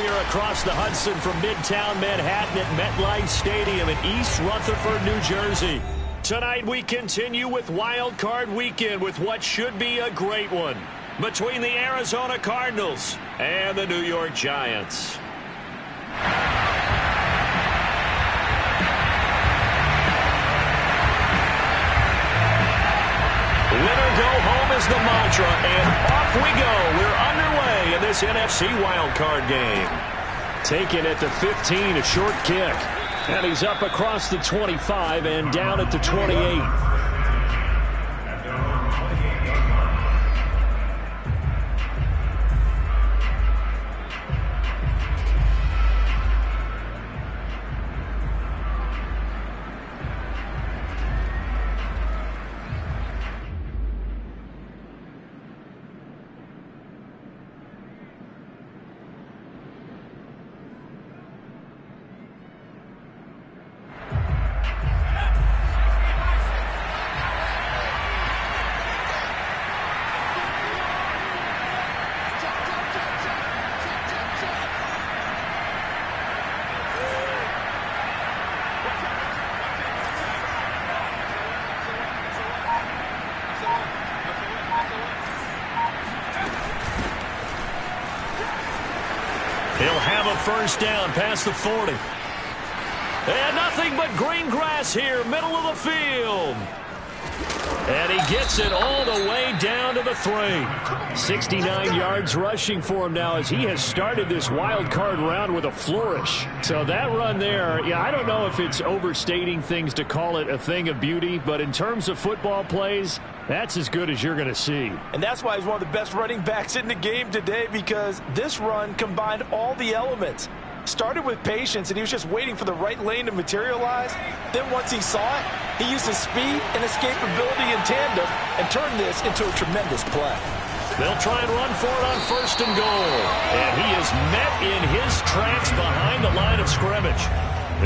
We are across the Hudson from Midtown Manhattan at MetLife Stadium in East Rutherford, New Jersey. Tonight we continue with Wild Card Weekend with what should be a great one between the Arizona Cardinals and the New York Giants. Winner go home is the mantra, and off we go. We're underway in this NFC wildcard game. Taken at the 15, a short kick. And he's up across the 25 and down at the 28. He'll have a first down past the 40. And nothing but green grass here, middle of the field. And he gets it all the way down to the 3. 69 yards rushing for him now as he has started this wild card round with a flourish. So that run there, yeah, I don't know if it's overstating things to call it a thing of beauty, but in terms of football plays, that's as good as you're going to see. And that's why he's one of the best running backs in the game today, because this run combined all the elements. Started with patience, and he was just waiting for the right lane to materialize. Then once he saw it, he used his speed and escapability in tandem and turned this into a tremendous play. They'll try and run for it on first and goal. And he is met in his tracks behind the line of scrimmage.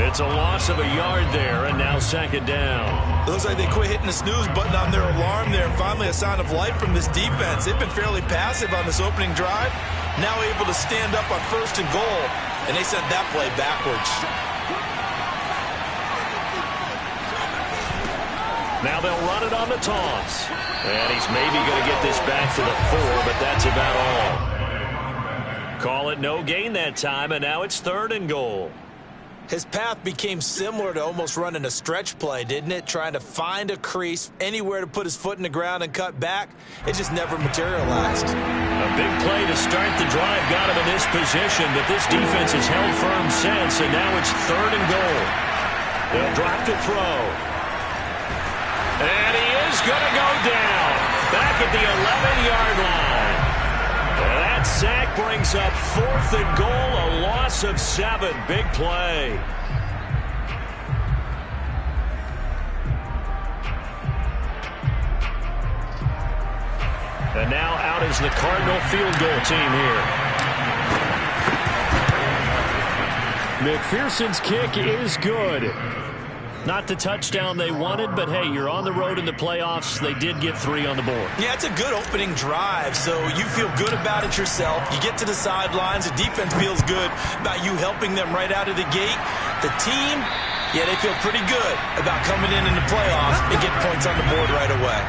It's a loss of a yard there, and now second down. It looks like they quit hitting the snooze button on their alarm there. Finally a sign of life from this defense. They've been fairly passive on this opening drive. Now able to stand up on first and goal, and they sent that play backwards. Now they'll run it on the toss. And he's maybe going to get this back to the 4, but that's about all. Call it no gain that time, and now it's third and goal. His path became similar to almost running a stretch play, didn't it? Trying to find a crease, anywhere to put his foot in the ground and cut back. It just never materialized. A big play to start the drive got him in this position, but this defense has held firm since, and now it's third and goal. They'll drop to throw. And he is going to go down. Back at the 11-yard line. And that sack brings up fourth and goal, a loss of 7. Big play. And now out is the Cardinal field goal team here. McPherson's kick is good. Not the touchdown they wanted, but hey, you're on the road in the playoffs. They did get 3 on the board. Yeah, it's a good opening drive, so you feel good about it yourself. You get to the sidelines. The defense feels good about you helping them right out of the gate. The team, yeah, they feel pretty good about coming in the playoffs and getting points on the board right away.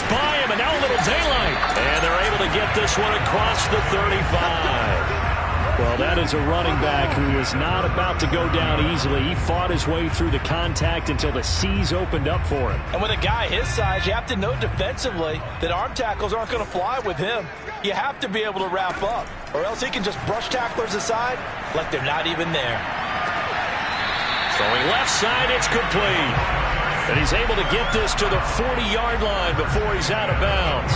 By him, and now a little daylight. And they're able to get this one across the 35. Well, that is a running back who is not about to go down easily. He fought his way through the contact until the seas opened up for him. And with a guy his size, you have to know defensively that arm tackles aren't going to fly with him. You have to be able to wrap up, or else he can just brush tacklers aside like they're not even there. Throwing left side, it's complete. And he's able to get this to the 40-yard line before he's out of bounds.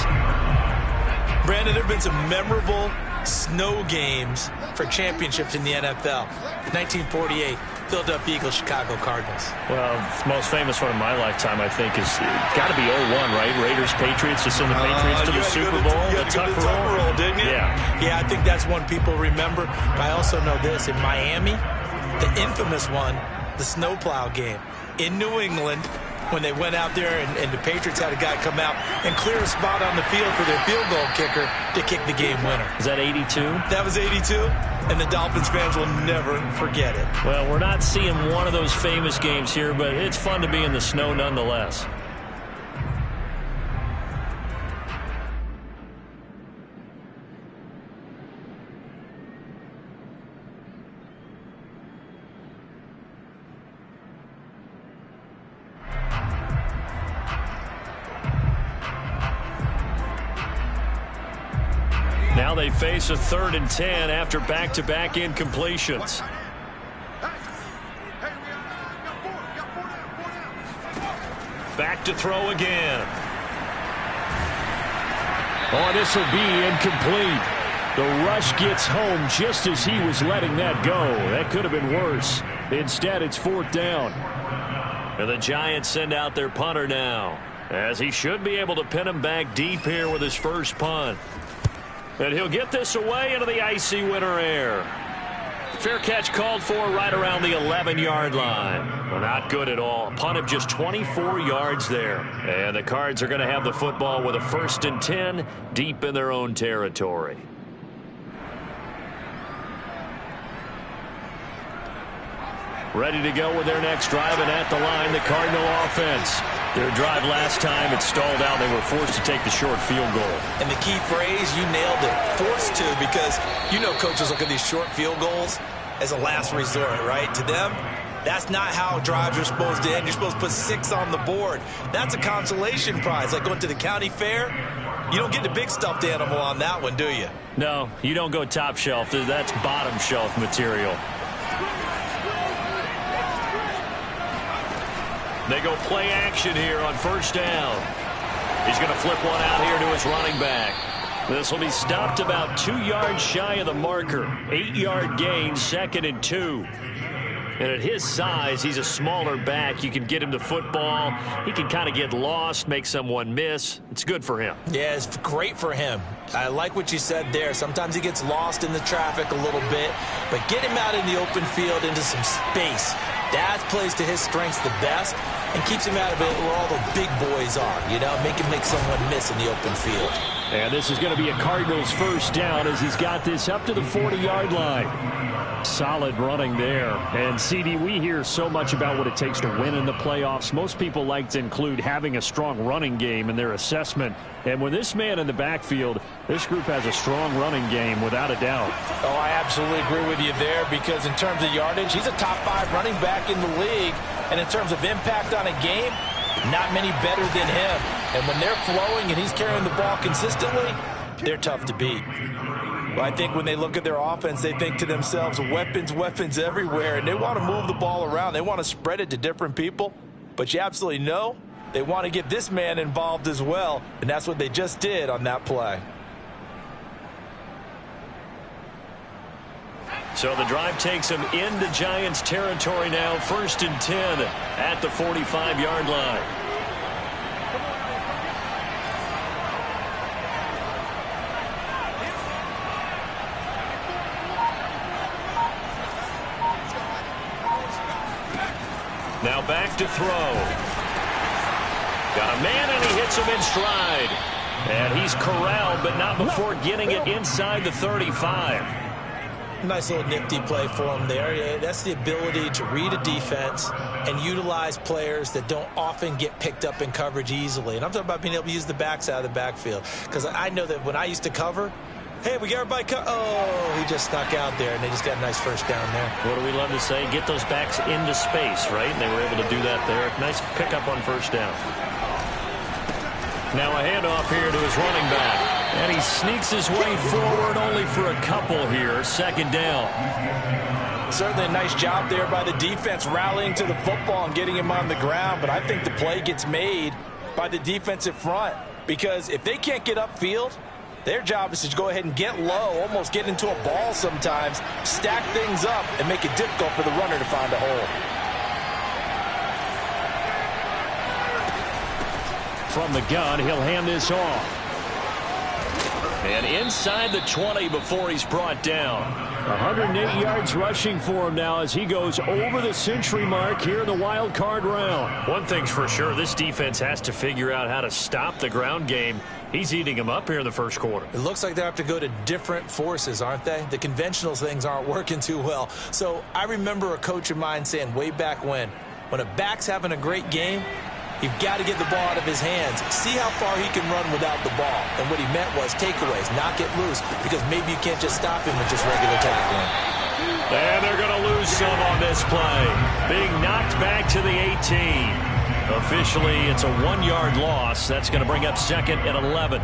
Brandon, there have been some memorable snow games for championships in the NFL. 1948, Philadelphia Eagles, Chicago Cardinals. Well, the most famous one in my lifetime, I think, is got to be 0-1, right? Raiders, Patriots, to send the Patriots to the Super Bowl. The Tuck roll, didn't you? Yeah, I think that's one people remember. But I also know this. In Miami, the infamous one, the snowplow game. In New England, when they went out there and the Patriots had a guy come out and clear a spot on the field for their field goal kicker to kick the game winner. Is that 82? That was 82, and the Dolphins fans will never forget it. Well, we're not seeing one of those famous games here, but it's fun to be in the snow nonetheless. Now they face a 3rd and 10 after back-to-back incompletions. Back to throw again. Oh, this will be incomplete. The rush gets home just as he was letting that go. That could have been worse. Instead, it's 4th down. And the Giants send out their punter now, as he should be able to pin him back deep here with his first punt. And he'll get this away into the icy winter air. Fair catch called for right around the 11-yard line. Well, not good at all. Punt of just 24 yards there. And the Cards are going to have the football with a 1st and 10 deep in their own territory. Ready to go with their next drive, and at the line, the Cardinal offense. Their drive last time, it stalled out. They were forced to take the short field goal. And the key phrase, you nailed it, forced to, because you know coaches look at these short field goals as a last resort, right? To them, that's not how drives are supposed to end. You're supposed to put 6 on the board. That's a consolation prize, like going to the county fair. You don't get the big stuffed animal on that one, do you? No, you don't go top shelf. That's bottom shelf material. They go play action here on 1st down. He's going to flip one out here to his running back. This will be stopped about 2 yards shy of the marker. 8-yard gain, 2nd and 2. And at his size, he's a smaller back. You can get him the football. He can kind of get lost, make someone miss. It's good for him. Yeah, it's great for him. I like what you said there. Sometimes he gets lost in the traffic a little bit, but get him out in the open field into some space. That plays to his strengths the best and keeps him out of it where all the big boys are, you know, make him make someone miss in the open field. And this is going to be a Cardinals 1st down as he's got this up to the 40-yard line. Solid running there. And, CD, we hear so much about what it takes to win in the playoffs. Most people like to include having a strong running game in their assessment. And with this man in the backfield, this group has a strong running game without a doubt. Oh, I absolutely agree with you there, because in terms of yardage, he's a top 5 running back in the league. And in terms of impact on a game, not many better than him. And when they're flowing and he's carrying the ball consistently, they're tough to beat. But I think when they look at their offense, they think to themselves, weapons everywhere, and they want to move the ball around. They want to spread it to different people. But you absolutely know they want to get this man involved as well, and that's what they just did on that play. So the drive takes him into Giants territory now, 1st and 10 at the 45-yard line. Now back to throw. Got a man, and he hits him in stride. And he's corralled, but not before getting it inside the 35. Nice little nifty play for him there. Yeah, that's the ability to read a defense and utilize players that don't often get picked up in coverage easily. And I'm talking about being able to use the backside of the backfield. Because I know that when I used to cover, hey, we got everybody oh, he just snuck out there, and they just got a nice 1st down there. What do we love to say? Get those backs into space, right? And they were able to do that there. Nice pickup on 1st down. Now a handoff here to his running back. And he sneaks his way forward only for a couple here. 2nd down. Certainly a nice job there by the defense rallying to the football and getting him on the ground. But I think the play gets made by the defensive front. Because if they can't get upfield, Their job is to go ahead and get low, almost get into a ball sometimes, stack things up, and make it difficult for the runner to find a hole. From the gun, he'll hand this off. And inside the 20 before he's brought down. 108 yards rushing for him now as he goes over the century mark here in the wild card round. One thing's for sure, this defense has to figure out how to stop the ground game. He's eating them up here in the first quarter. It looks like they have to go to different forces, aren't they? The conventional things aren't working too well. So I remember a coach of mine saying way back when a back's having a great game, you've got to get the ball out of his hands. See how far he can run without the ball. And what he meant was takeaways, not get loose, because maybe you can't just stop him with just regular tackling. And they're going to lose some on this play. Being knocked back to the 18. Officially, it's a 1-yard loss. That's going to bring up second and 11.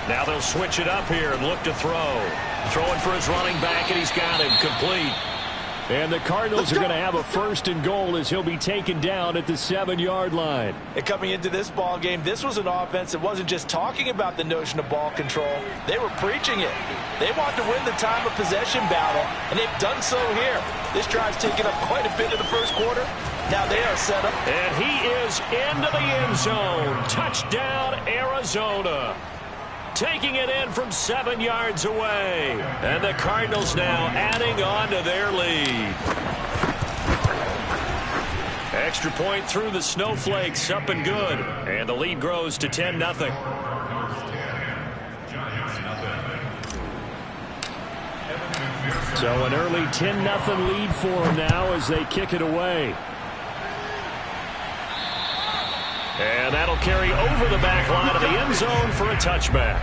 Now they'll switch it up here and look to throw. Throwing for his running back, and he's got him complete. And the Cardinals are going to have a first and goal as he'll be taken down at the 7-yard line. And coming into this ball game, this was an offense that wasn't just talking about the notion of ball control. They were preaching it. They wanted to win the time of possession battle, and they've done so here. This drive's taken up quite a bit in the first quarter. Now they are set up. And he is into the end zone. Touchdown, Arizona. Taking it in from 7 yards away. And the Cardinals now adding on to their lead. Extra point through the snowflakes, up and good. And the lead grows to 10-0. So an early 10-0 lead for them now as they kick it away. And that'll carry over the back line of the end zone for a touchback.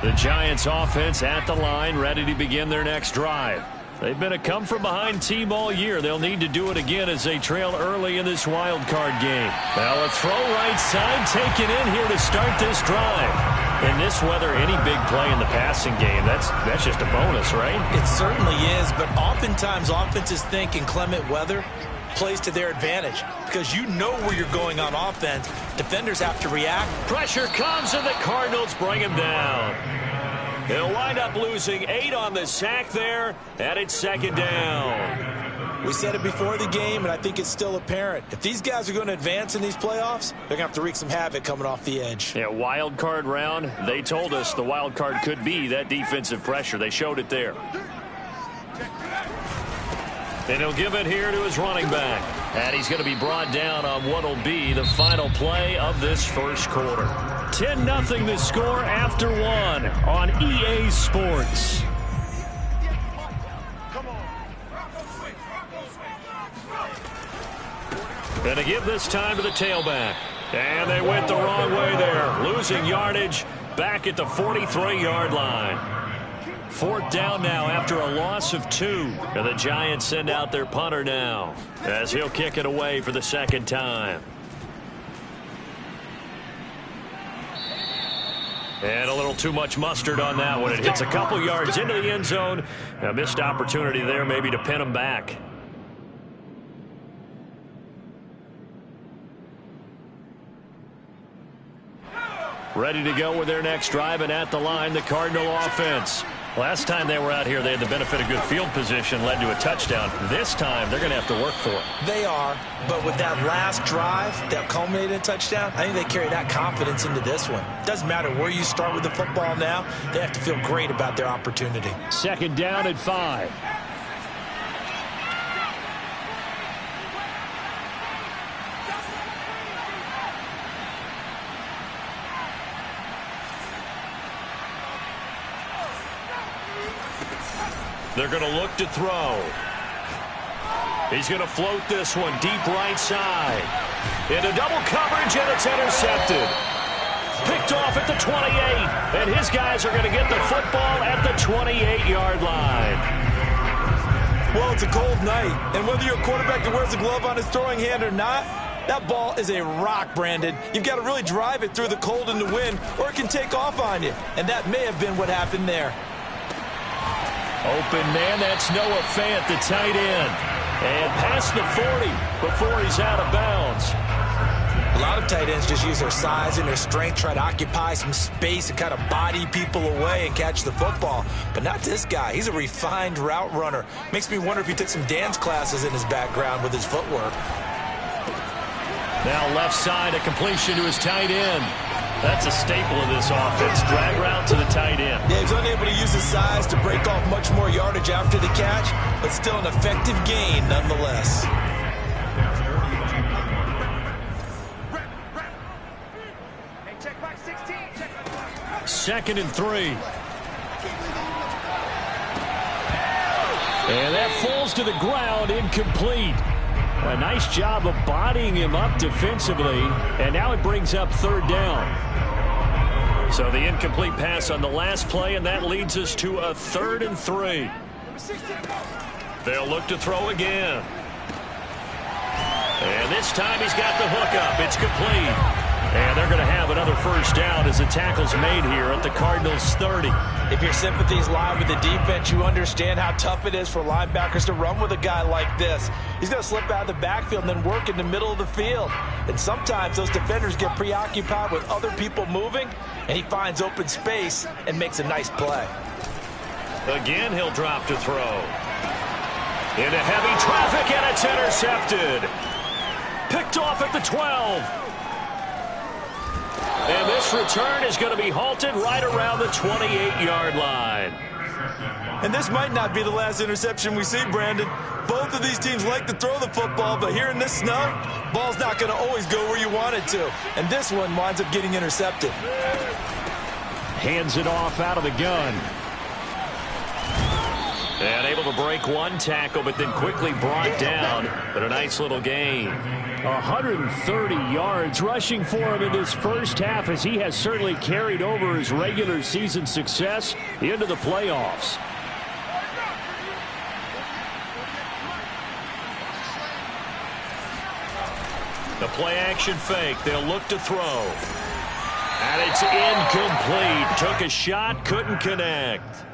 The Giants offense at the line, ready to begin their next drive. They've been a come-from-behind team all year. They'll need to do it again as they trail early in this wild card game. Now a throw right side taken in here to start this drive. In this weather, any big play in the passing game, that's just a bonus, right? It certainly is, but oftentimes offenses think inclement weather plays to their advantage because you know where you're going on offense. Defenders have to react. Pressure comes, and the Cardinals bring him down. He'll wind up losing 8 on the sack there, and it's second down. We said it before the game, and I think it's still apparent. If these guys are going to advance in these playoffs, they're going to have to wreak some havoc coming off the edge. Yeah, wild card round. They told us the wild card could be that defensive pressure. They showed it there. And he'll give it here to his running back. And he's going to be brought down on what'll be the final play of this first quarter. 10-0 the score after 1 on EA Sports. Going to give this time to the tailback. And they went the wrong way there. Losing yardage back at the 43-yard line. 4th down now after a loss of 2. And the Giants send out their punter now as he'll kick it away for the second time. And a little too much mustard on that one. It hits a couple yards into the end zone. A missed opportunity there maybe to pin them back. Ready to go with their next drive, and at the line, the Cardinal offense. Last time they were out here, they had the benefit of good field position, led to a touchdown. This time, they're going to have to work for it. They are, but with that last drive that culminated in a touchdown, I think they carry that confidence into this one. Doesn't matter where you start with the football now, they have to feel great about their opportunity. Second down at 5. They're going to look to throw. He's going to float this one deep right side. Into double coverage, and it's intercepted. Picked off at the 28, and his guys are going to get the football at the 28-yard line. Well, it's a cold night, and whether you're a quarterback that wears a glove on his throwing hand or not, that ball is a rock, Brandon. You've got to really drive it through the cold and the wind, or it can take off on you, and that may have been what happened there. Open man, that's Noah Fant, the tight end. And past the 40 before he's out of bounds. A lot of tight ends just use their size and their strength, try to occupy some space and kind of body people away and catch the football. But not this guy. He's a refined route runner. Makes me wonder if he took some dance classes in his background with his footwork. Now left side, a completion to his tight end. That's a staple of this offense. Drag route to the tight end. Yeah, he's unable to use his size to break off much more yardage after the catch, but still an effective gain nonetheless. Second and 3. And that falls to the ground, incomplete. A nice job of bodying him up defensively, and now it brings up third down. So the incomplete pass on the last play, and that leads us to a 3rd and 3. They'll look to throw again. And this time he's got the hook up. It's complete. And they're going to have another first down as the tackle's made here at the Cardinals' 30. If your sympathies lie with the defense, you understand how tough it is for linebackers to run with a guy like this. He's going to slip out of the backfield and then work in the middle of the field. And sometimes those defenders get preoccupied with other people moving, and he finds open space and makes a nice play. Again, he'll drop to throw. Into heavy traffic, and it's intercepted. Picked off at the 12. And this return is going to be halted right around the 28-yard line. And this might not be the last interception we see, Brandon. Both of these teams like to throw the football, but here in this snow, ball's not going to always go where you want it to. And this one winds up getting intercepted. Hands it off out of the gun. And able to break one tackle, but then quickly brought down. But a nice little gain. 130 yards rushing for him in this first half, as he has certainly carried over his regular season success into the playoffs. The play action fake. They'll look to throw. And it's incomplete. Took a shot, couldn't connect.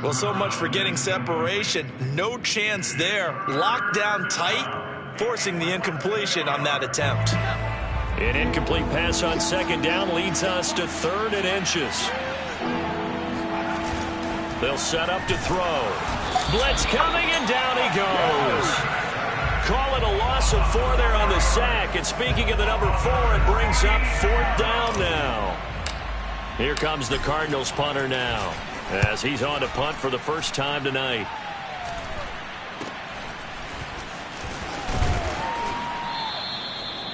Well, so much for getting separation. No chance there. Locked down tight, forcing the incompletion on that attempt. An incomplete pass on second down leads us to 3rd and inches. They'll set up to throw. Blitz coming, and down he goes. Call it a loss of 4 there on the sack. And speaking of the number 4, it brings up 4th down now. Here comes the Cardinals punter now, as he's on to punt for the first time tonight.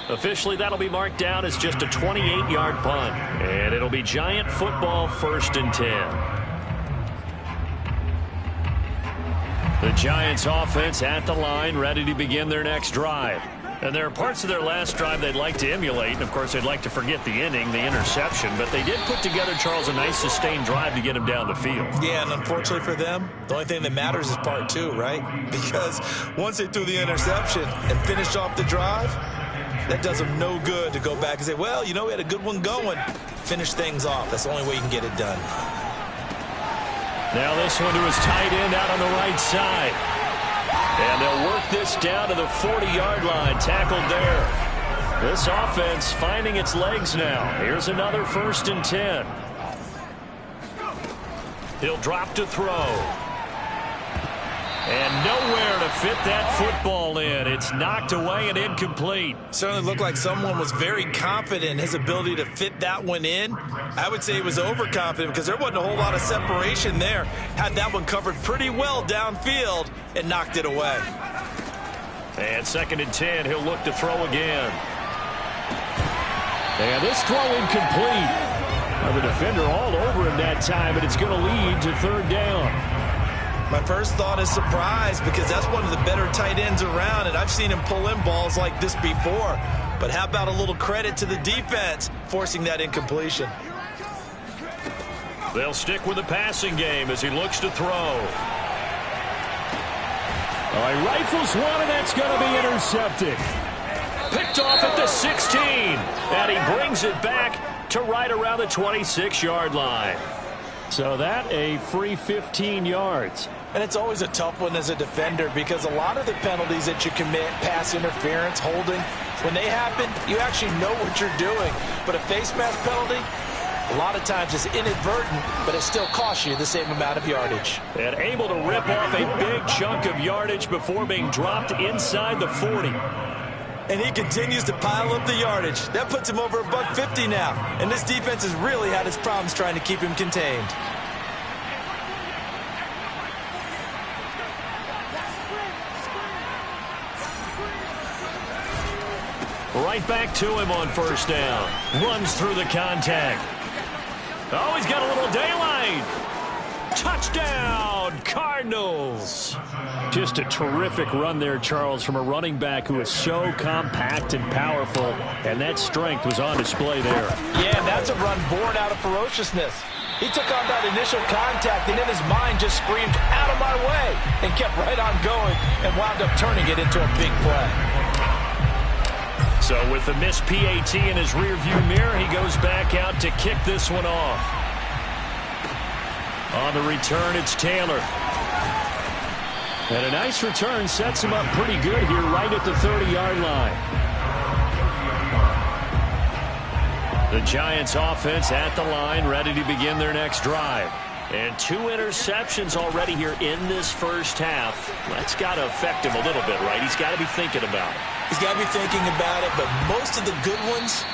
Officially, that'll be marked down as just a 28-yard punt. And it'll be Giant football, 1st and 10. The Giants offense at the line, ready to begin their next drive. And there are parts of their last drive they'd like to emulate. And, of course, they'd like to forget the inning, the interception. But they did put together, Charles, a nice sustained drive to get him down the field. Yeah, and unfortunately for them, the only thing that matters is part 2, right? Because once they threw the interception and finished off the drive, that does them no good to go back and say, well, you know, we had a good one going. Finish things off. That's the only way you can get it done. Now this one to his tight end out on the right side. And they'll work this down to the 40-yard line. Tackled there. This offense finding its legs now. Here's another 1st and 10. He'll drop to throw. And nowhere to fit that football in. It's knocked away and incomplete. Certainly looked like someone was very confident in his ability to fit that one in. I would say he was overconfident because there wasn't a whole lot of separation there. Had that one covered pretty well downfield and knocked it away. And 2nd and 10, he'll look to throw again. And this throw incomplete. Well, the defender all over him that time, and it's going to lead to 3rd down. My first thought is surprise, because that's one of the better tight ends around, and I've seen him pull in balls like this before. But how about a little credit to the defense forcing that incompletion? They'll stick with the passing game as he looks to throw. Oh, he rifles one, and that's going to be intercepted. Picked off at the 16, and he brings it back to right around the 26-yard line. So that a free 15 yards. And it's always a tough one as a defender because a lot of the penalties that you commit, pass interference, holding, when they happen, you actually know what you're doing. But a face mask penalty, a lot of times it's inadvertent, but it still costs you the same amount of yardage. And able to rip off a big chunk of yardage before being dropped inside the 40. And he continues to pile up the yardage. That puts him over $150 now. And this defense has really had its problems trying to keep him contained. Right back to him on first down. Runs through the contact. Oh, he's got a little daylight. Touchdown, Cardinals. Just a terrific run there, Charles, from a running back who is so compact and powerful, and that strength was on display there. Yeah, that's a run born out of ferociousness. He took on that initial contact, and then his mind just screamed, out of my way, and kept right on going and wound up turning it into a big play. So with the missed PAT in his rearview mirror, he goes back out to kick this one off. On the return, it's Taylor. And a nice return sets him up pretty good here right at the 30-yard line. The Giants offense at the line, ready to begin their next drive. And 2 interceptions already here in this first half. That's got to affect him a little bit, right? He's got to be thinking about it. He's got to be thinking about it, but most of the good ones,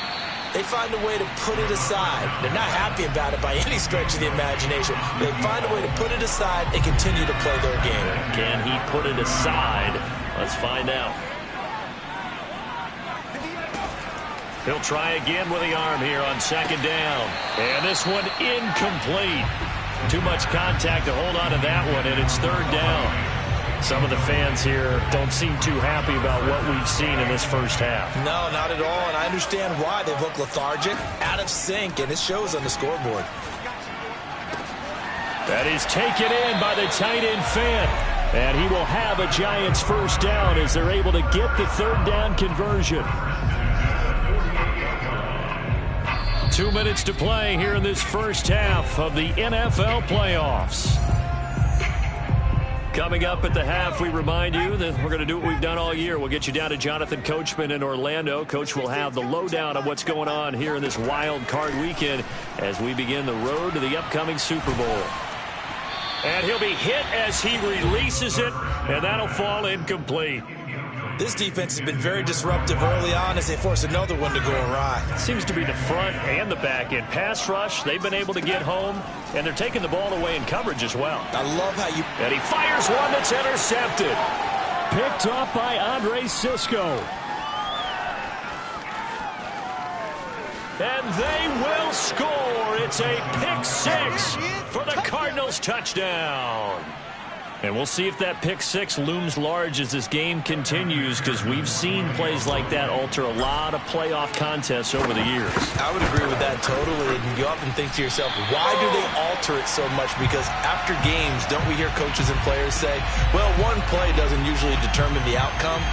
they find a way to put it aside. They're not happy about it by any stretch of the imagination. They find a way to put it aside and continue to play their game. Can he put it aside? Let's find out. He'll try again with the arm here on second down. And this one incomplete. Too much contact to hold on to that one, and it's third down. Some of the fans here don't seem too happy about what we've seen in this first half. No, not at all, and I understand why. They've looked lethargic, out of sync, and it shows on the scoreboard. That is taken in by the tight end Fant. And he will have a Giants first down as they're able to get the third down conversion. 2 minutes to play here in this first half of the NFL playoffs. Coming up at the half, we remind you that we're going to do what we've done all year. We'll get you down to Jonathan Coachman in Orlando. Coach will have the lowdown on what's going on here in this wild card weekend as we begin the road to the upcoming Super Bowl. And he'll be hit as he releases it, and that'll fall incomplete. This defense has been very disruptive early on as they force another one to go awry. It seems to be the front and the back end. Pass rush, they've been able to get home, and they're taking the ball away in coverage as well. I love how you... And he fires one that's intercepted. Picked off by Andre Cisco. And they will score. It's a pick six for the Cardinals touchdown. And we'll see if that pick six looms large as this game continues, because we've seen plays like that alter a lot of playoff contests over the years. I would agree with that totally. And you often think to yourself, why do they alter it so much? Because after games, don't we hear coaches and players say, well, one play doesn't usually determine the outcome?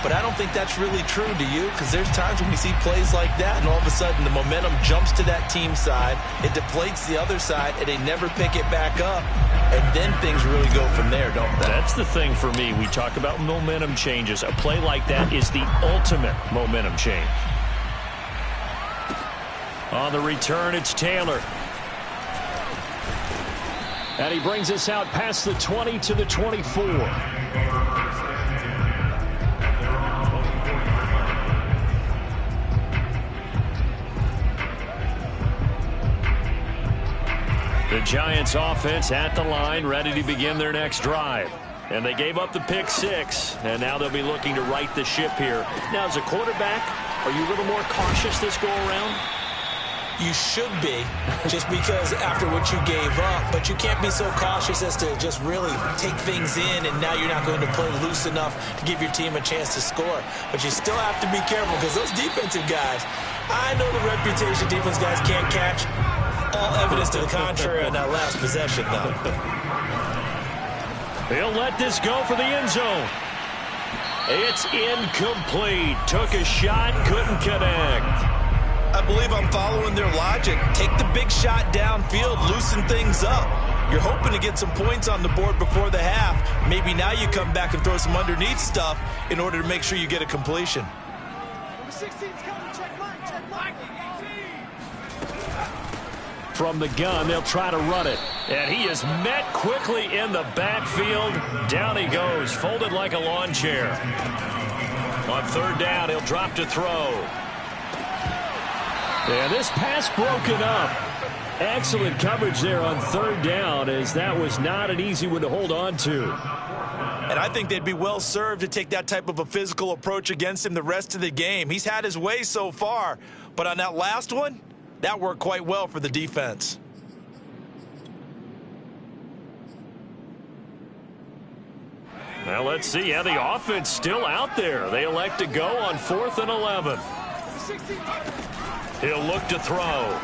But I don't think that's really true, do you? Because there's times when we see plays like that, and all of a sudden the momentum jumps to that team side, it deflates the other side, and they never pick it back up. And then things really go from there, don't they? That's the thing for me. We talk about momentum changes. A play like that is the ultimate momentum change. On the return, it's Taylor. And he brings us out past the 20 to the 24. The Giants offense at the line, ready to begin their next drive. And they gave up the pick six, and now they'll be looking to right the ship here. Now, as a quarterback, are you a little more cautious this go-around? You should be, just because after what you gave up, but you can't be so cautious as to just really take things in, and now you're not going to play loose enough to give your team a chance to score. But you still have to be careful, because those defensive guys, I know the reputation defense guys can't catch. All evidence to the contrary on that last possession, though. He'll let this go for the end zone. It's incomplete. Took a shot, couldn't connect. I believe I'm following their logic. Take the big shot downfield, loosen things up. You're hoping to get some points on the board before the half. Maybe now you come back and throw some underneath stuff in order to make sure you get a completion. Number 16's coming. Check line. From the gun, they'll try to run it. And he is met quickly in the backfield. Down he goes, folded like a lawn chair. On third down, he'll drop to throw. And this pass broken up. Excellent coverage there on third down, as that was not an easy one to hold on to. And I think they'd be well served to take that type of a physical approach against him the rest of the game. He's had his way so far, but on that last one, that worked quite well for the defense. Well, let's see how the offense still out there. They elect to go on 4th and 11. He'll look to throw.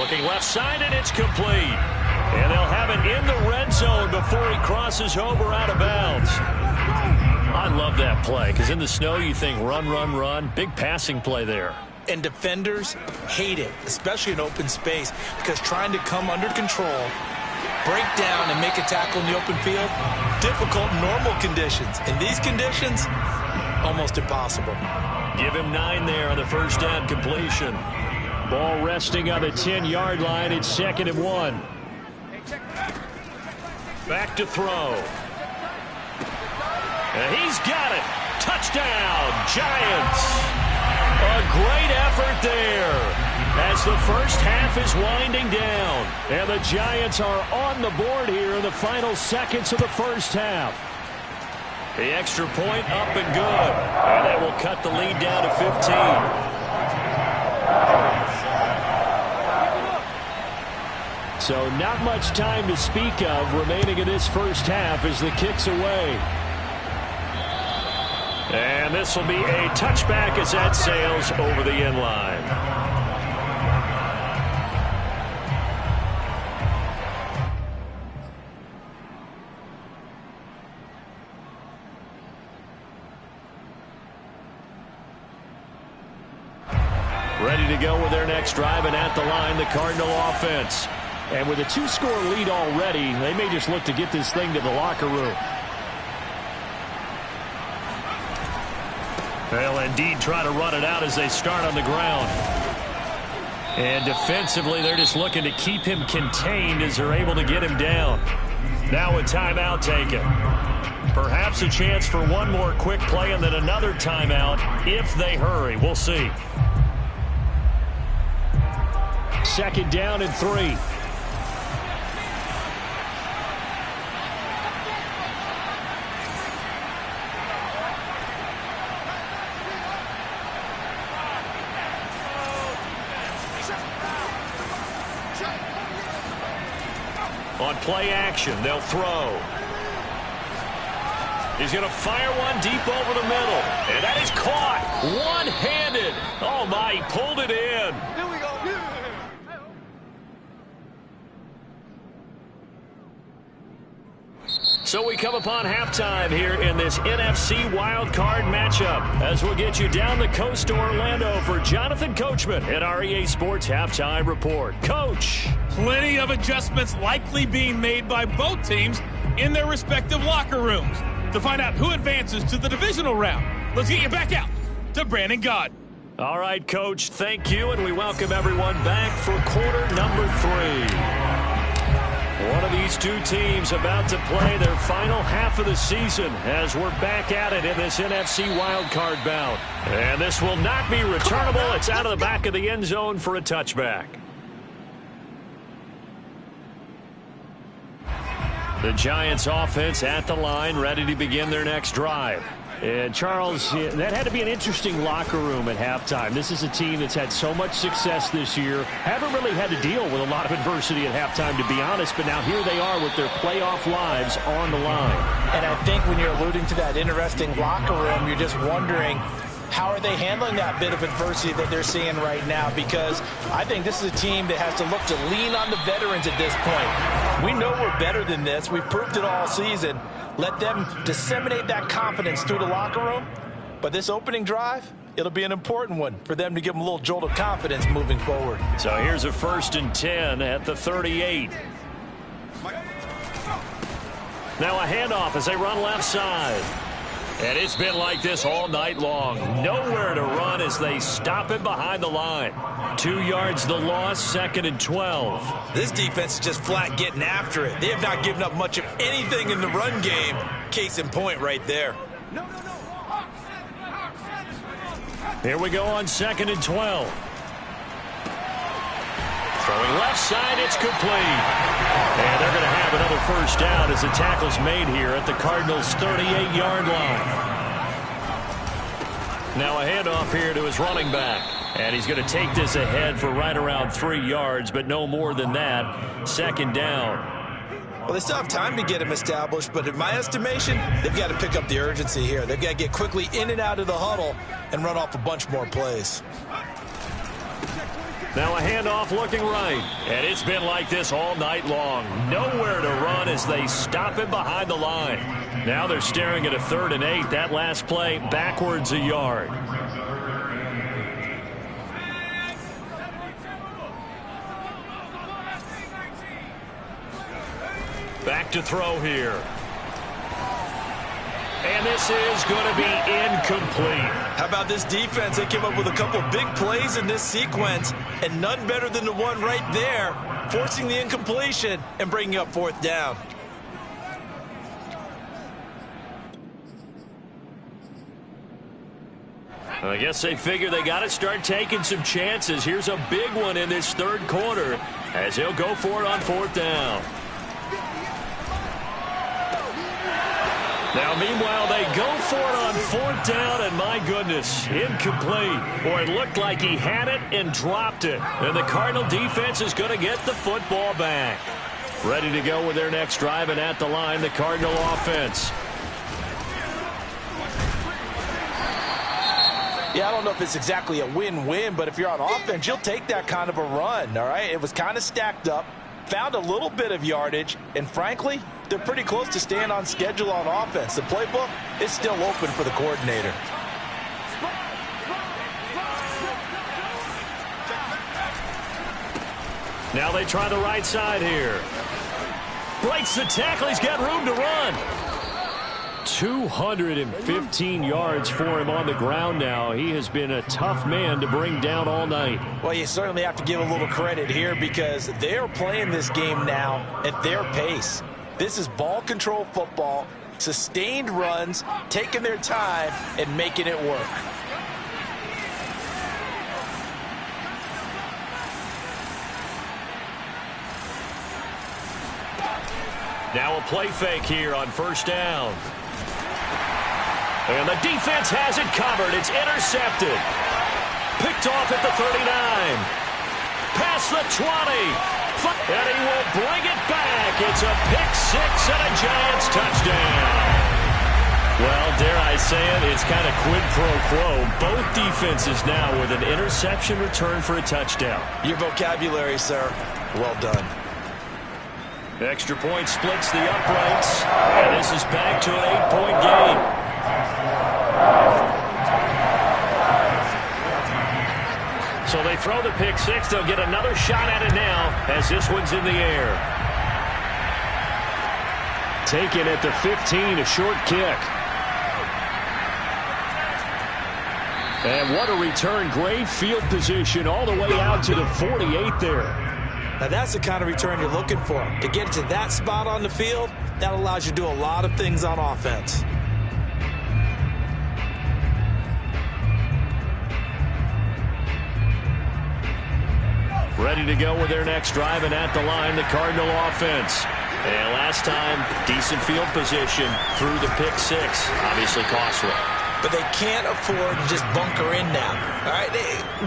Looking left side, and it's complete. And they'll have it in the red zone before he crosses over out of bounds. I love that play, because in the snow you think run, run, run. Big passing play there. And defenders hate it, especially in open space, because trying to come under control, break down, and make a tackle in the open field, difficult in normal conditions. In these conditions, almost impossible. Give him 9 there on the first down completion. Ball resting on the 10-yard line. It's 2nd and 1. Back to throw. And he's got it. Touchdown, Giants. A great effort there as the first half is winding down. And the Giants are on the board here in the final seconds of the first half. The extra point up and good. And that will cut the lead down to 15. So not much time to speak of remaining in this first half as the kick's away. And this will be a touchback as that sails over the end line. Ready to go with their next drive, and at the line, the Cardinal offense. And with a 2-score lead already, they may just look to get this thing to the locker room. They'll indeed try to run it out as they start on the ground. And defensively, they're just looking to keep him contained as they're able to get him down. Now a timeout taken. Perhaps a chance for one more quick play and then another timeout if they hurry. We'll see. 2nd down and 3. On play action, they'll throw. He's going to fire one deep over the middle. And that is caught one-handed. Oh, my, he pulled it in. Here we go. So we come upon halftime here in this NFC wildcard matchup as we'll get you down the coast to Orlando for Jonathan Coachman at our EA Sports Halftime Report. Coach. Plenty of adjustments likely being made by both teams in their respective locker rooms. To find out who advances to the divisional round, let's get you back out to Brandon Gaudin. All right, Coach, thank you, and we welcome everyone back for quarter number 3. One of these two teams about to play their final half of the season as we're back at it in this NFC wildcard bout. And this will not be returnable. It's out of the back of the end zone for a touchback. The Giants offense at the line, ready to begin their next drive. And Charles, that had to be an interesting locker room at halftime. This is a team that's had so much success this year. Haven't really had to deal with a lot of adversity at halftime, to be honest. But now here they are with their playoff lives on the line. And I think when you're alluding to that interesting locker room, you're just wondering how are they handling that bit of adversity that they're seeing right now? Because I think this is a team that has to look to lean on the veterans at this point. We know we're better than this. We've proved it all season. Let them disseminate that confidence through the locker room. But this opening drive, it'll be an important one for them to give them a little jolt of confidence moving forward. So here's a 1st and 10 at the 38. Now a handoff as they run left side. And it's been like this all night long. Nowhere to run as they stop it behind the line. 2 yards the loss, 2nd and 12. This defense is just flat getting after it. They have not given up much of anything in the run game. Case in point right there. Here we go on 2nd and 12. Throwing left side, it's complete. And they're going to have another 1st down as the tackle's made here at the Cardinals' 38-yard line. Now a handoff here to his running back. And he's going to take this ahead for right around 3 yards, but no more than that. 2nd down. Well, they still have time to get him established, but in my estimation, they've got to pick up the urgency here. They've got to get quickly in and out of the huddle and run off a bunch more plays. Now a handoff looking right. And it's been like this all night long. Nowhere to run as they stop it behind the line. Now they're staring at a 3rd and 8. That last play backwards a yard. Back to throw here. And this is going to be incomplete. How about this defense? They came up with a couple of big plays in this sequence, and none better than the one right there, forcing the incompletion and bringing up 4th down. I guess they figure they got to start taking some chances. Here's a big one in this 3rd quarter as he'll go for it on 4th down. Now, meanwhile, they go for it on 4th down, and my goodness, incomplete. Or it looked like he had it and dropped it. And the Cardinal defense is going to get the football back. Ready to go with their next drive, and at the line, the Cardinal offense. Yeah, I don't know if it's exactly a win-win, but if you're on offense, you'll take that kind of a run, all right? It was kind of stacked up, found a little bit of yardage, and frankly, they're pretty close to staying on schedule on offense. The playbook is still open for the coordinator. Now they try the right side here. Breaks the tackle. He's got room to run. 215 yards for him on the ground now. He has been a tough man to bring down all night. Well, you certainly have to give a little credit here because they're playing this game now at their pace. This is ball control football, sustained runs, taking their time and making it work. Now a play fake here on 1st down. And the defense has it covered. It's intercepted. Picked off at the 39. Past the 20. And he will bring it back. It's a pick 6 and a Giants touchdown. Well, dare I say it, it's kind of quid pro quo. Both defenses now with an interception return for a touchdown. Your vocabulary, sir. Well done. Extra point splits the uprights. And this is back to an 8-point game. So they throw the pick 6. They'll get another shot at it now as this one's in the air. Taken at the 15, a short kick. And what a return. Great field position all the way out to the 48 there. Now that's the kind of return you're looking for. To get to that spot on the field, that allows you to do a lot of things on offense. Ready to go with their next drive, and at the line, the Cardinal offense. And last time, decent field position through the pick 6. Obviously costly. but they can't afford to just bunker in now. All right,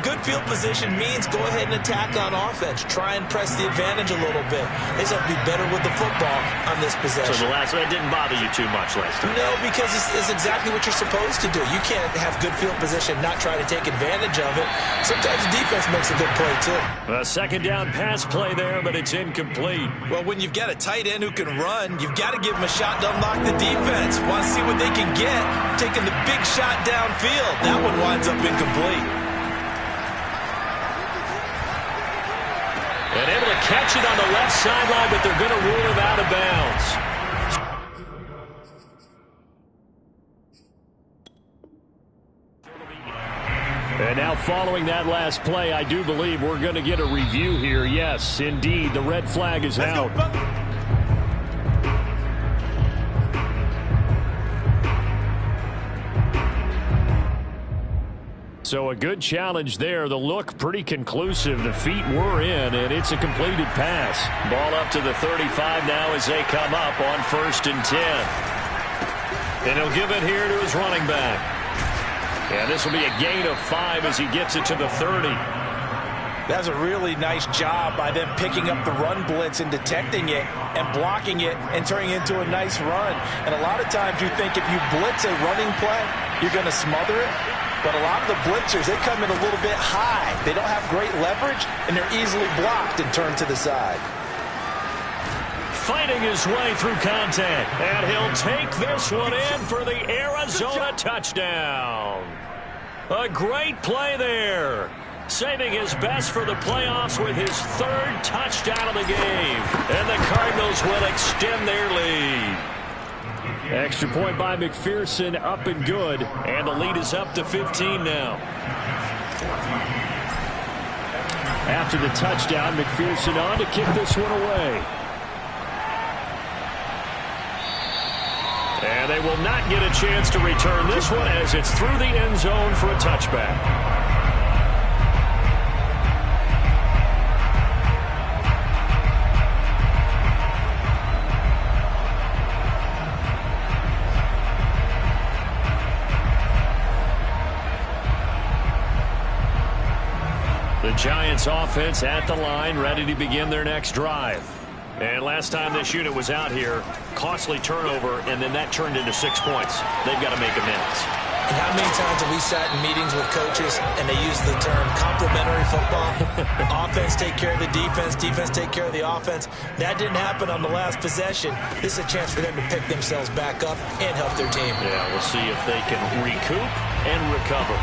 good field position means go ahead and attack on offense. Try and press the advantage a little bit. They just have to be better with the football on this possession. So it didn't bother you too much last time? No, because it's exactly what you're supposed to do. You can't have good field position, not try to take advantage of it. Sometimes the defense makes a good play, too. A second down pass play there, but it's incomplete. Well, when you've got a tight end who can run, you've got to give him a shot to unlock the defense. Want to see what they can get, taking the big shot downfield. That one winds up incomplete. And able to catch it on the left sideline, but they're going to rule him out of bounds. And now following that last play, I do believe we're going to get a review here. Yes, indeed, the red flag is out. So a good challenge there. The look pretty conclusive. The feet were in, and it's a completed pass. Ball up to the 35 now as they come up on 1st and 10. And he'll give it here to his running back. And this will be a gain of 5 as he gets it to the 30. That's a really nice job by them picking up the run blitz and detecting it and blocking it and turning it into a nice run. And a lot of times you think if you blitz a running play, you're going to smother it. But a lot of the blitzers, they come in a little bit high. They don't have great leverage, and they're easily blocked and turned to the side. Fighting his way through contact. And he'll take this one in for the Arizona touchdown. A great play there. Saving his best for the playoffs with his 3rd touchdown of the game. And the Cardinals will extend their lead. Extra point by McPherson, up and good. And the lead is up to 15 now. After the touchdown, McPherson on to kick this one away. And they will not get a chance to return this one as it's through the end zone for a touchback. The Giants offense at the line, ready to begin their next drive. And last time this unit was out here, costly turnover, and then that turned into 6 points. They've got to make amends. And how many times have we sat in meetings with coaches and they use the term complementary football? Offense take care of the defense, defense take care of the offense. That didn't happen on the last possession. This is a chance for them to pick themselves back up and help their team. Yeah, we'll see if they can recoup and recover.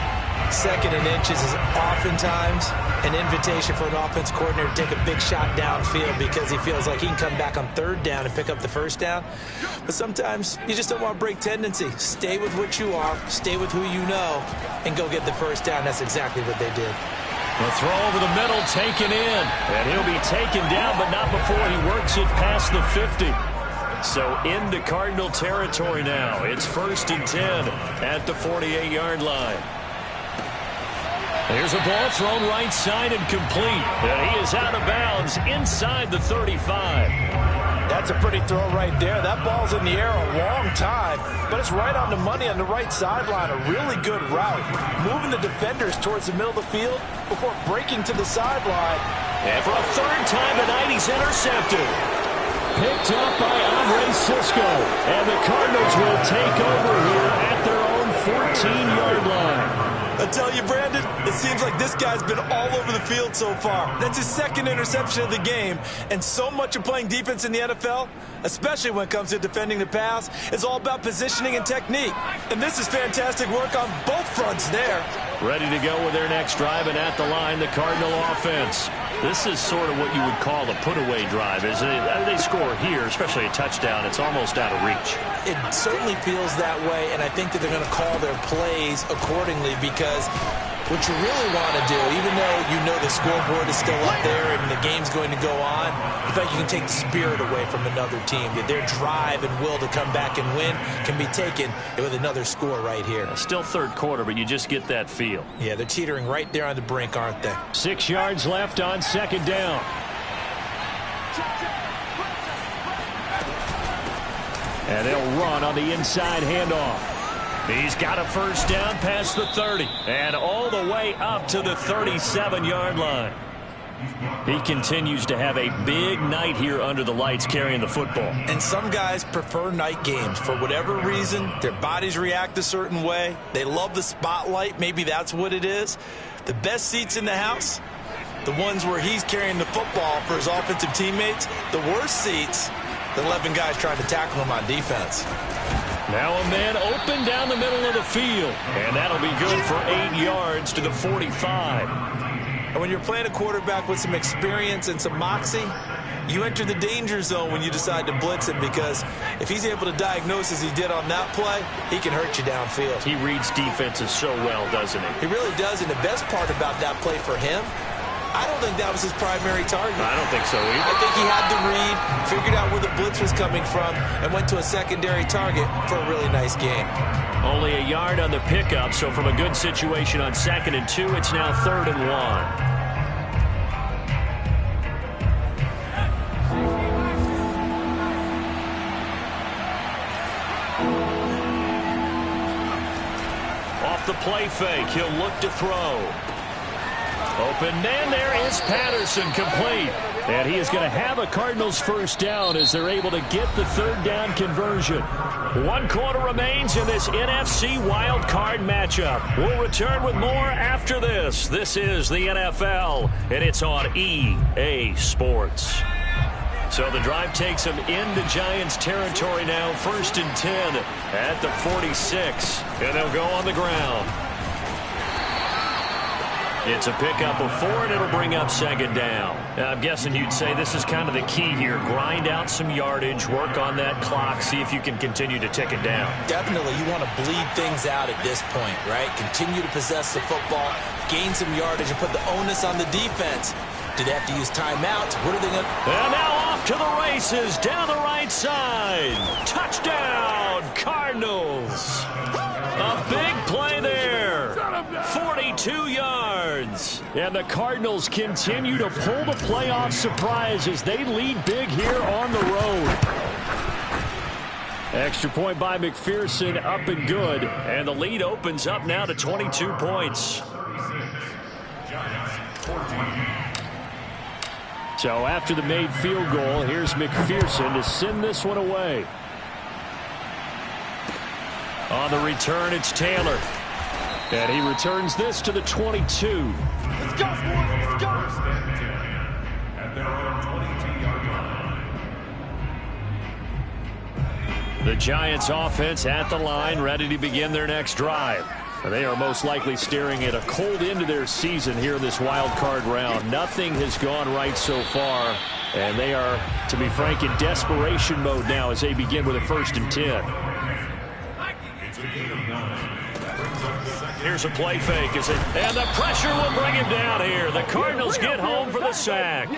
2nd and inches is oftentimes an invitation for an offense coordinator to take a big shot downfield because he feels like he can come back on 3rd down and pick up the 1st down. But sometimes you just don't want to break tendency. Stay with what you are, stay with who you know, and go get the 1st down. That's exactly what they did. The throw over the middle, taken in. And he'll be taken down, but not before he works it past the 50. So into Cardinal territory now. It's 1st and 10 at the 48-yard line. Here's a ball thrown right side and complete. And he is out of bounds inside the 35. That's a pretty throw right there. That ball's in the air a long time, but it's right on the money on the right sideline. A really good route. Moving the defenders towards the middle of the field before breaking to the sideline. And for a 3rd time tonight, he's intercepted. Picked up by Andre Cisco. And the Cardinals will take over here at their own 14-yard line. I tell you, Brandon, it seems like this guy's been all over the field so far. That's his 2nd interception of the game. And so much of playing defense in the NFL, especially when it comes to defending the pass, is all about positioning and technique. And this is fantastic work on both fronts there. Ready to go with their next drive, and at the line, the Cardinal offense. This is sort of what you would call a put-away drive, isn't it? They score here, especially a touchdown. It's almost out of reach. It certainly feels that way, and I think that they're going to call their plays accordingly because what you really want to do, even though you know the scoreboard is still up there and the game's going to go on, you think you can take the spirit away from another team. Their drive and will to come back and win can be taken with another score right here. Still 3rd quarter, but you just get that feel. Yeah, they're teetering right there on the brink, aren't they? 6 yards left on 2nd down. And they'll run on the inside handoff. He's got a first down past the 30 and all the way up to the 37-yard line. He continues to have a big night here under the lights carrying the football. And some guys prefer night games. For whatever reason, their bodies react a certain way. They love the spotlight. Maybe that's what it is. The best seats in the house, the ones where he's carrying the football for his offensive teammates. The worst seats, the 11 guys trying to tackle him on defense. Now a man open down the middle of the field. And that'll be good for 8 yards to the 45. And when you're playing a quarterback with some experience and some moxie, you enter the danger zone when you decide to blitz him, because if he's able to diagnose as he did on that play, he can hurt you downfield. He reads defenses so well, doesn't he? He really does, and the best part about that play for him, I don't think that was his primary target. I don't think so either. I think he had to read, figured out where the blitz was coming from, and went to a secondary target for a really nice game. Only a yard on the pickup, so from a good situation on 2nd and 2, it's now 3rd and 1. Off the play fake, he'll look to throw. Open man, there is Patterson, complete. And he is going to have a Cardinals first down as they're able to get the 3rd down conversion. 1 quarter remains in this NFC wild card matchup. We'll return with more after this. This is the NFL, and it's on EA Sports. So the drive takes them into Giants territory now. 1st and 10 at the 46. And they'll go on the ground. It's a pickup of 4, and it'll bring up 2nd down. Now, I'm guessing you'd say this is kind of the key here. Grind out some yardage, work on that clock, see if you can continue to tick it down. Definitely, you want to bleed things out at this point, right? Continue to possess the football, gain some yardage, and put the onus on the defense. Do they have to use timeouts? What are they going to... And now off to the races, down the right side. Touchdown, Cardinals. A big play there. 42 yards. And the Cardinals continue to pull the playoff surprise as they lead big here on the road. Extra point by McPherson, up and good. And the lead opens up now to 22 points. So after the made field goal, here's McPherson to send this one away. On the return, it's Taylor. And he returns this to the 22. Let's go, boys. Let's go. At their own 22-yard line. The Giants offense at the line, ready to begin their next drive. They are most likely staring at a cold end to their season here in this wild card round. Nothing has gone right so far, and they are, to be frank, in desperation mode now as they begin with a 1st and 10. Here's a play fake, and the pressure will bring him down here. The Cardinals get home for the sack.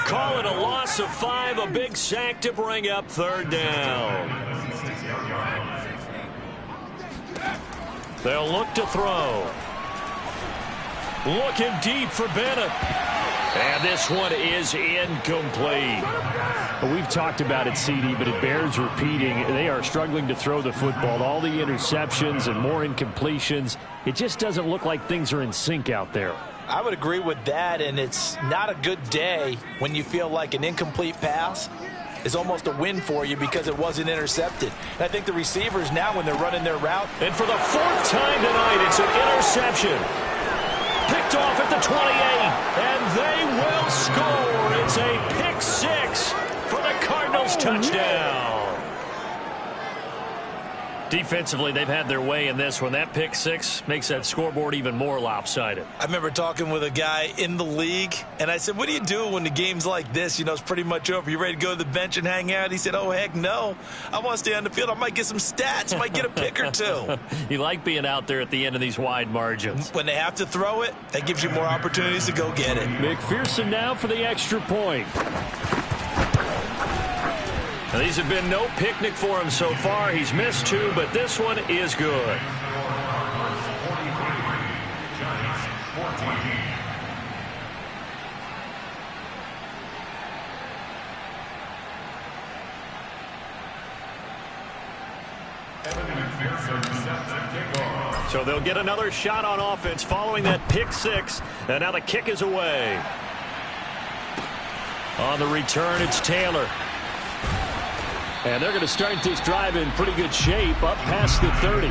Call it a loss of 5, a big sack to bring up 3rd down. They'll look to throw. Looking deep for Bennett. And this one is incomplete. We've talked about it, CD, but it bears repeating. They are struggling to throw the football. All the interceptions and more incompletions. It just doesn't look like things are in sync out there. I would agree with that, and it's not a good day when you feel like an incomplete pass is almost a win for you because it wasn't intercepted. And I think the receivers now, when they're running their route, and for the 4th time tonight, it's an interception. Picked off at the 28, and they will score. It's a pick 6 for the Cardinals touchdown. Defensively, they've had their way in this one. That pick 6 makes that scoreboard even more lopsided. I remember talking with a guy in the league, and I said, what do you do when the game's like this? You know, it's pretty much over. You ready to go to the bench and hang out? He said, oh, heck no. I want to stay on the field. I might get some stats. I might get a pick or 2. You like being out there at the end of these wide margins. When they have to throw it, that gives you more opportunities to go get it. McPherson now for the extra point. Now, these have been no picnic for him so far. He's missed 2, but this one is good. So they'll get another shot on offense following that pick six. And now the kick is away. On the return, it's Taylor. And they're going to start this drive in pretty good shape up past the 30.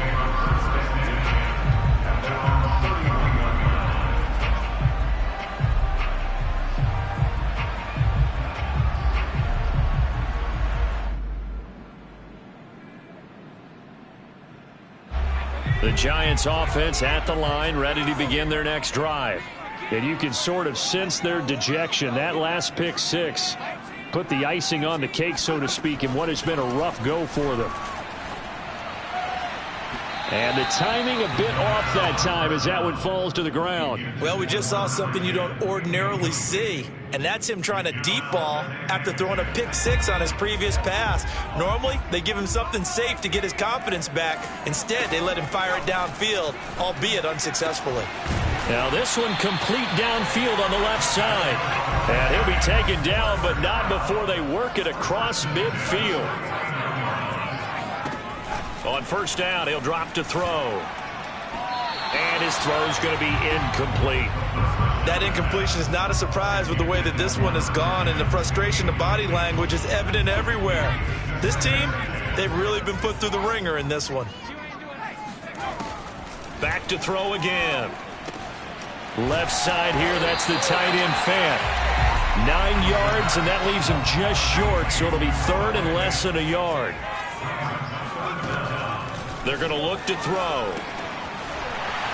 The Giants offense at the line, ready to begin their next drive. And you can sort of sense their dejection. That last pick six put the icing on the cake, so to speak, in what has been a rough go for them. And the timing a bit off that time as that one falls to the ground. Well, we just saw something you don't ordinarily see, and that's him trying to deep ball after throwing a pick six on his previous pass. Normally, they give him something safe to get his confidence back. Instead, they let him fire it downfield, albeit unsuccessfully. Now this one complete downfield on the left side. And he'll be taken down, but not before they work it across midfield. On first down, he'll drop to throw. And his throw's going to be incomplete. That incompletion is not a surprise with the way that this one has gone, and the frustration of body language is evident everywhere. This team, they've really been put through the ringer in this one. Back to throw again. Left side here, that's the tight end Fant. 9 yards, and that leaves him just short, so it'll be third and less than a yard. They're going to look to throw.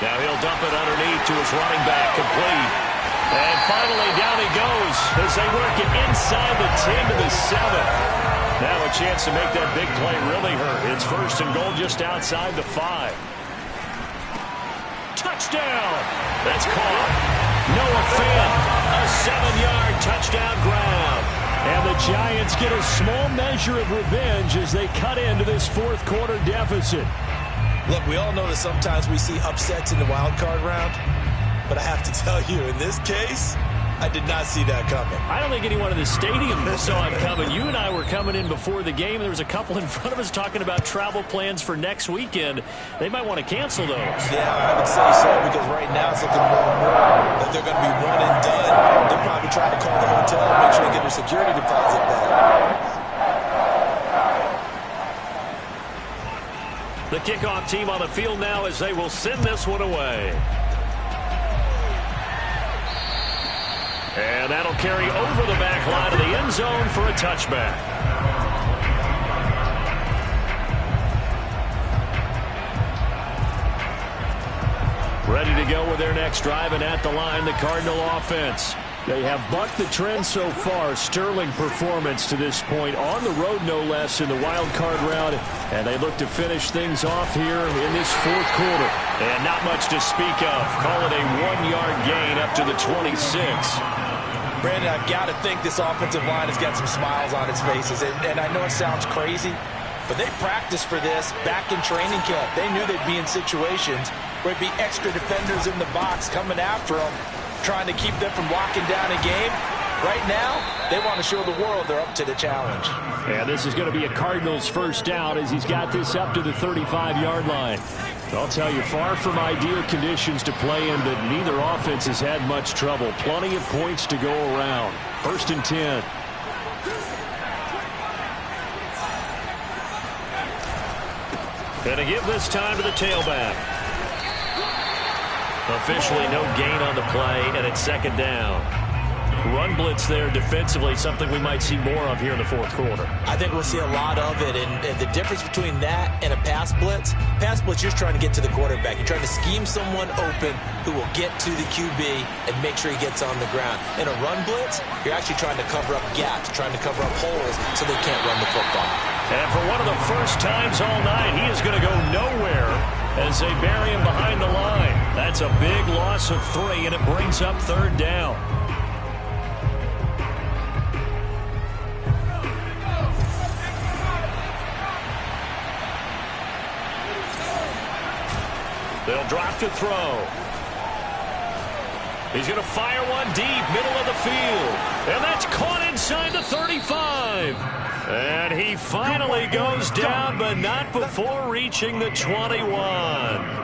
Now he'll dump it underneath to his running back, complete. And finally down he goes as they work it inside the 10 to the 7. Now a chance to make that big play really hurt. It's first and goal just outside the 5. Touchdown! That's caught. Noah Fant, a 7-yard touchdown grab. And the Giants get a small measure of revenge as they cut into this fourth quarter deficit. Look, we all know that sometimes we see upsets in the wild card round, but I have to tell you, in this case, I did not see that coming. I don't think anyone in the stadium saw it coming. You and I were coming in before the game. There was a couple in front of us talking about travel plans for next weekend. They might want to cancel those. Yeah, I would say so, because right now it's looking more and more that they're going to be one and done. They're probably trying to call the hotel and make sure they get their security deposit back. The kickoff team on the field now as they will send this one away. And that'll carry over the back line of the end zone for a touchback. Ready to go with their next drive, and at the line, the Cardinal offense. They have bucked the trend so far. Sterling performance to this point, on the road no less in the wild card round, and they look to finish things off here in this fourth quarter. And not much to speak of. Call it a 1-yard gain up to the 26. Brandon, I've got to think this offensive line has got some smiles on its faces. And I know it sounds crazy, but they practiced for this back in training camp. They knew they'd be in situations where it'd be extra defenders in the box coming after them, trying to keep them from locking down a game. Right now, they want to show the world they're up to the challenge. And this is going to be a Cardinals first down as he's got this up to the 35-yard line. I'll tell you, far from ideal conditions to play in, but neither offense has had much trouble. Plenty of points to go around. First and 10. And to give this time to the tailback. Officially no gain on the play, and it's second down. Run blitz there defensively, something we might see more of here in the fourth quarter. I think we'll see a lot of it, and the difference between that and a pass blitz, you're just trying to get to the quarterback. You're trying to scheme someone open who will get to the QB and make sure he gets on the ground. In a run blitz, you're actually trying to cover up gaps, trying to cover up holes so they can't run the football. And for one of the first times all night, he is going to go nowhere as they bury him behind the line. That's a big loss of 3, and it brings up third down. They'll drop to throw. He's going to fire one deep, middle of the field. And that's caught inside the 35. drive. And he finally goes down, but not before reaching the 21.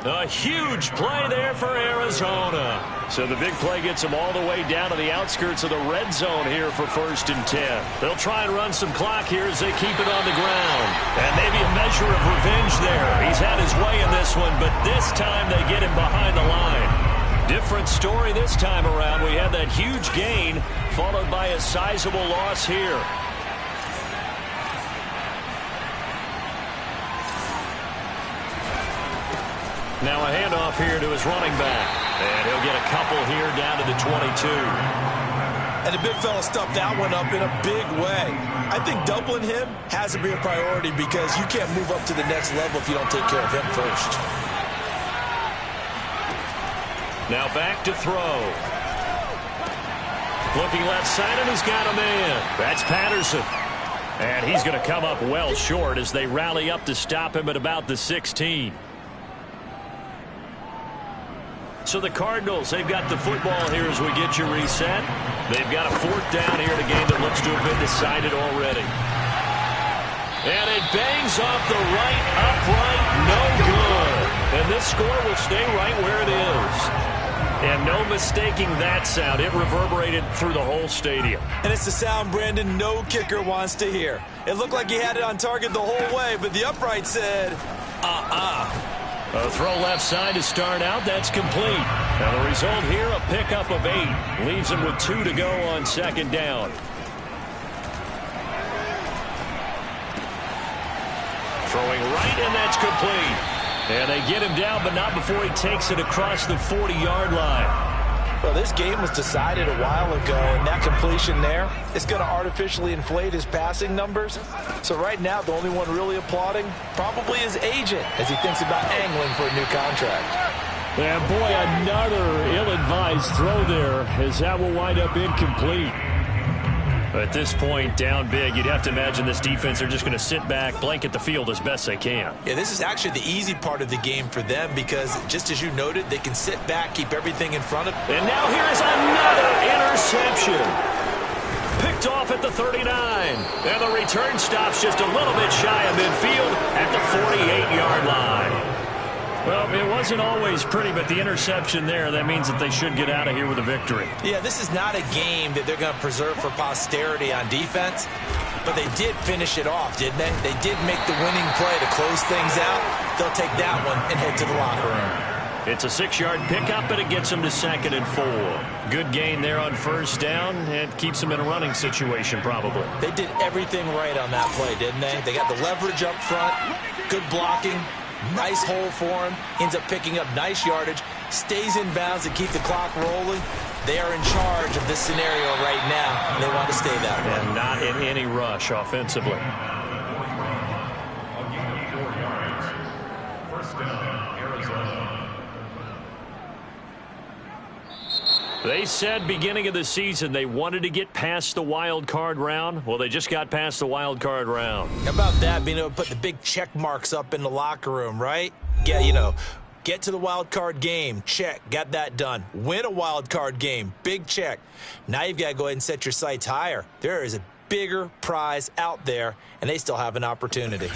A huge play there for Arizona. So the big play gets them all the way down to the outskirts of the red zone here for 1st and 10. They'll try and run some clock here as they keep it on the ground. And maybe a measure of revenge there. He's had his way in this one, but this time they get him behind the line. Different story this time around. We had that huge gain followed by a sizable loss here. Now a handoff here to his running back. And he'll get a couple here down to the 22. And the big fella stuffed that one up in a big way. I think doubling him has to be a priority because you can't move up to the next level if you don't take care of him first. Now back to throw. Looking left side, and he's got a man. That's Patterson. And he's going to come up well short as they rally up to stop him at about the 16. So the Cardinals, they've got the football here as we get you reset. They've got a 4th down here in a game that looks to have been decided already. And it bangs off the right upright, no good. And this score will stay right where it is. And no mistaking that sound. It reverberated through the whole stadium. And it's the sound Brandon no kicker wants to hear. It looked like he had it on target the whole way, but the upright said, A throw left side to start out. That's complete. Now the result here, a pickup of 8. Leaves him with 2 to go on 2nd down. Throwing right, and that's complete. And they get him down, but not before he takes it across the 40-yard line. Well, this game was decided a while ago, and that completion there is going to artificially inflate his passing numbers. So right now, the only one really applauding probably his agent as he thinks about angling for a new contract. And boy, another ill-advised throw there as that will wind up incomplete. At this point, down big, you'd have to imagine this defense are just going to sit back, blanket the field as best they can. Yeah, this is actually the easy part of the game for them because, just as you noted, they can sit back, keep everything in front of them. And now here's another interception. Picked off at the 39. And the return stops just a little bit shy of midfield at the 48-yard line. Well, it wasn't always pretty, but the interception there, that means that they should get out of here with a victory. Yeah, this is not a game that they're going to preserve for posterity on defense, but they did finish it off, didn't they? They did make the winning play to close things out. They'll take that one and head to the locker room. It's a 6-yard pickup, and it gets them to 2nd and 4. Good gain there on 1st down, and keeps them in a running situation probably. They did everything right on that play, didn't they? They got the leverage up front, good blocking, nice hole for him, ends up picking up nice yardage, stays in bounds to keep the clock rolling. They are in charge of this scenario right now, and they want to stay that way. And not in any rush offensively. A gain of 4 yards. 1st down, Arizona. They said beginning of the season they wanted to get past the wild card round. Well, they just got past the wild card round. How about that, being able to put the big check marks up in the locker room, right? Yeah, you know, get to the wild card game, check, got that done. Win a wild card game, big check. Now you've got to go ahead and set your sights higher. There is a bigger prize out there, and they still have an opportunity.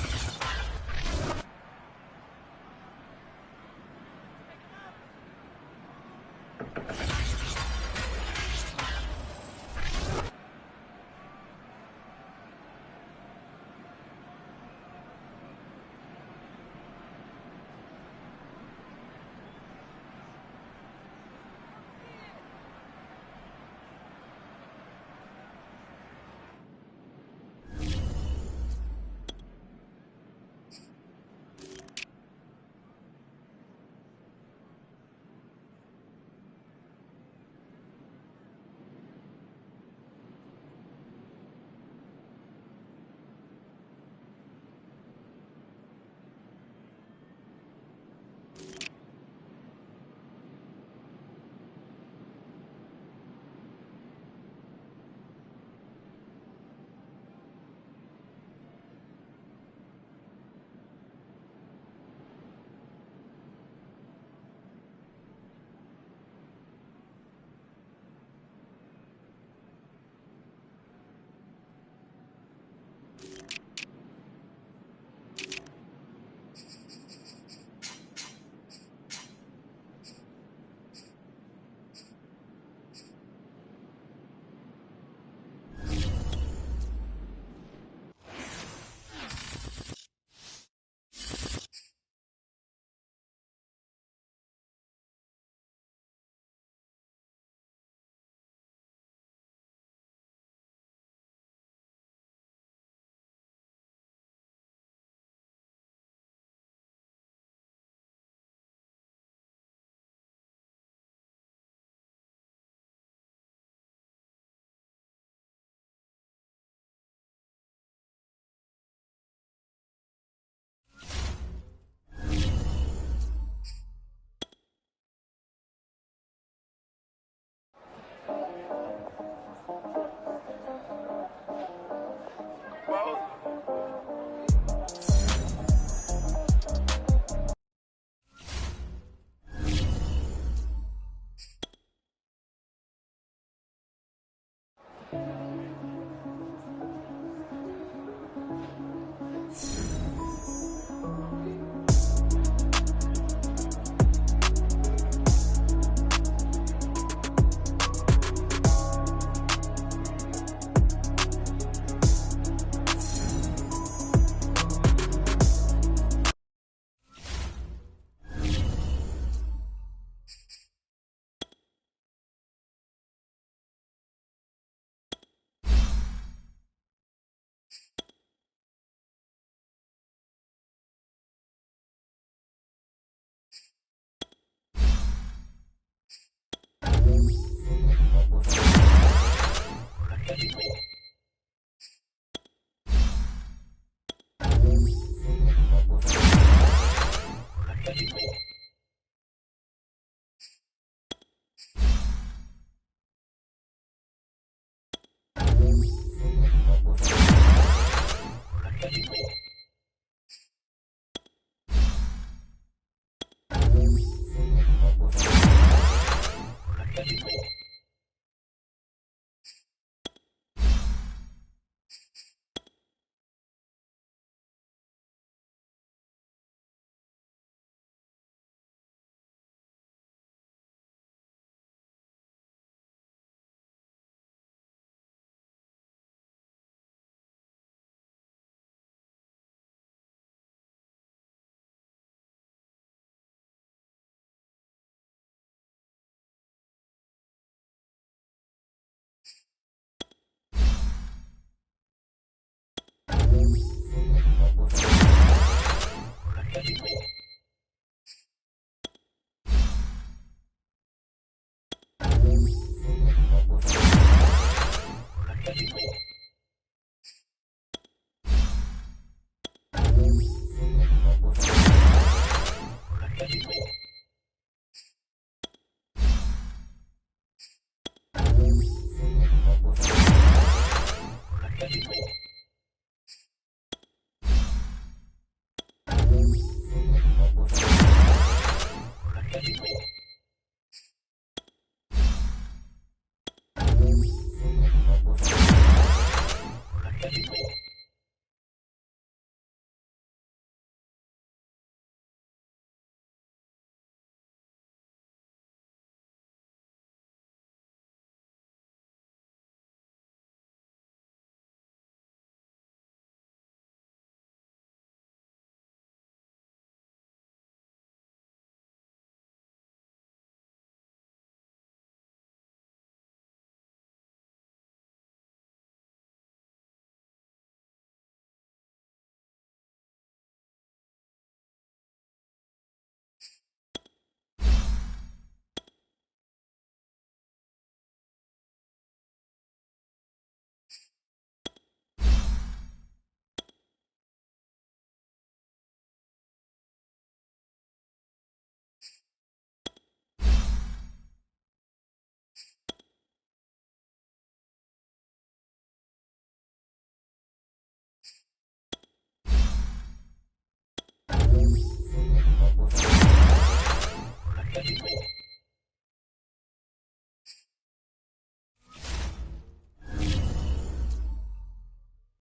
You